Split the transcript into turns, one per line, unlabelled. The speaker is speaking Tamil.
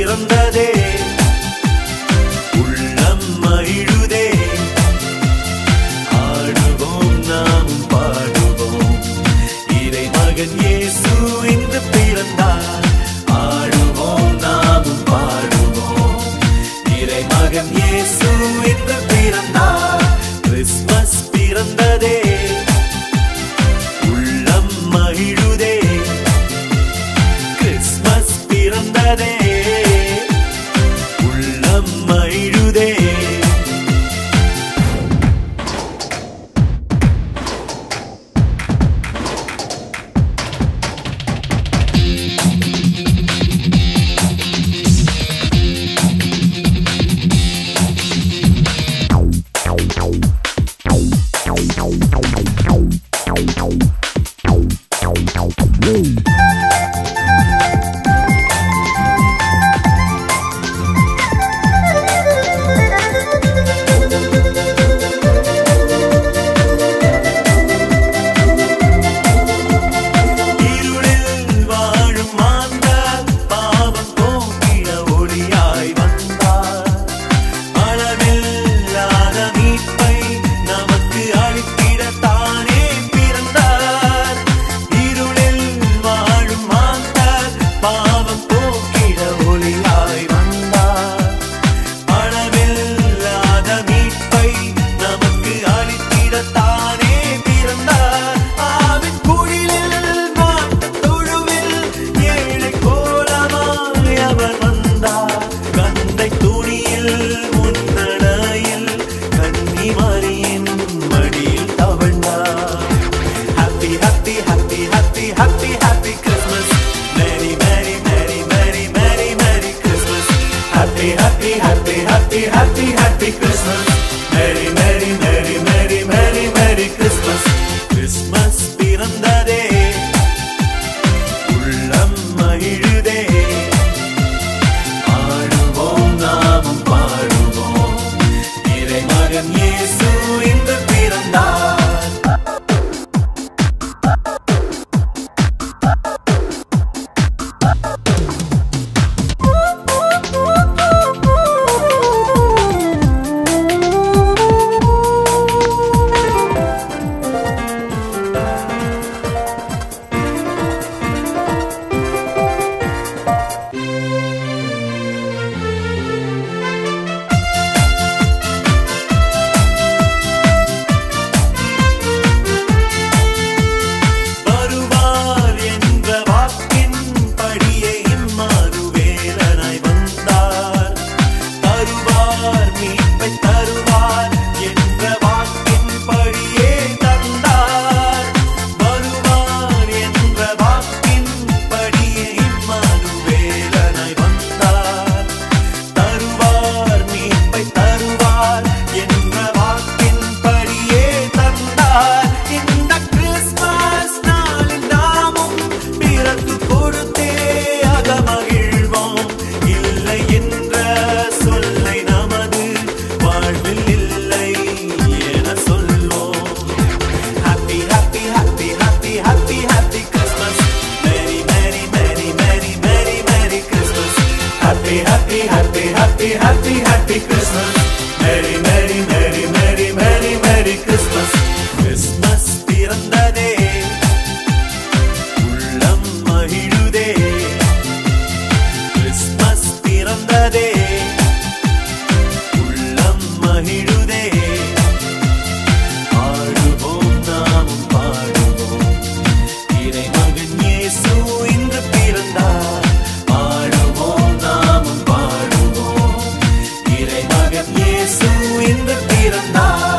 பிறந்ததே உள்ளம் மகிழுதே ஆடுவோம் நாம் பாடுவோம் இறை மகன் இயேசு இன்று பிறந்தார் ஆடுவோம் நாம் பாடுவோம் இறை மகன் இயேசு இன்று பிறந்தார் கிறிஸ்மஸ் பிறந்ததே உள்ளம் மகிழுதே கிறிஸ்மஸ் பிறந்ததே உள்ளம் மகிழுதே Happy Christmas, Merry, Merry, Merry, Merry, Merry, Merry Christmas. Christmas பிறந்ததே உள்ளம் மகிழுதே ஆடுவோம் நாமும் பாடுவோம் இறை மகன் இயேசு இன்று பிறந்தார் Happy Christmas, Merry, Merry, Merry, Merry, Merry, Merry Christmas. Christmas பிறந்ததே உள்ளம் மகிழுதே Christmas பிறந்ததே உள்ளம் மகிழுதே ஆடுவோம் நாமும் பாடுவோம் இறை மகன் இயேசு இன்று பிறந்தார் ஆடுவோம் நாமும் பாடுவோம் இறை மகன் இயேசு இன்று பிறந்தார்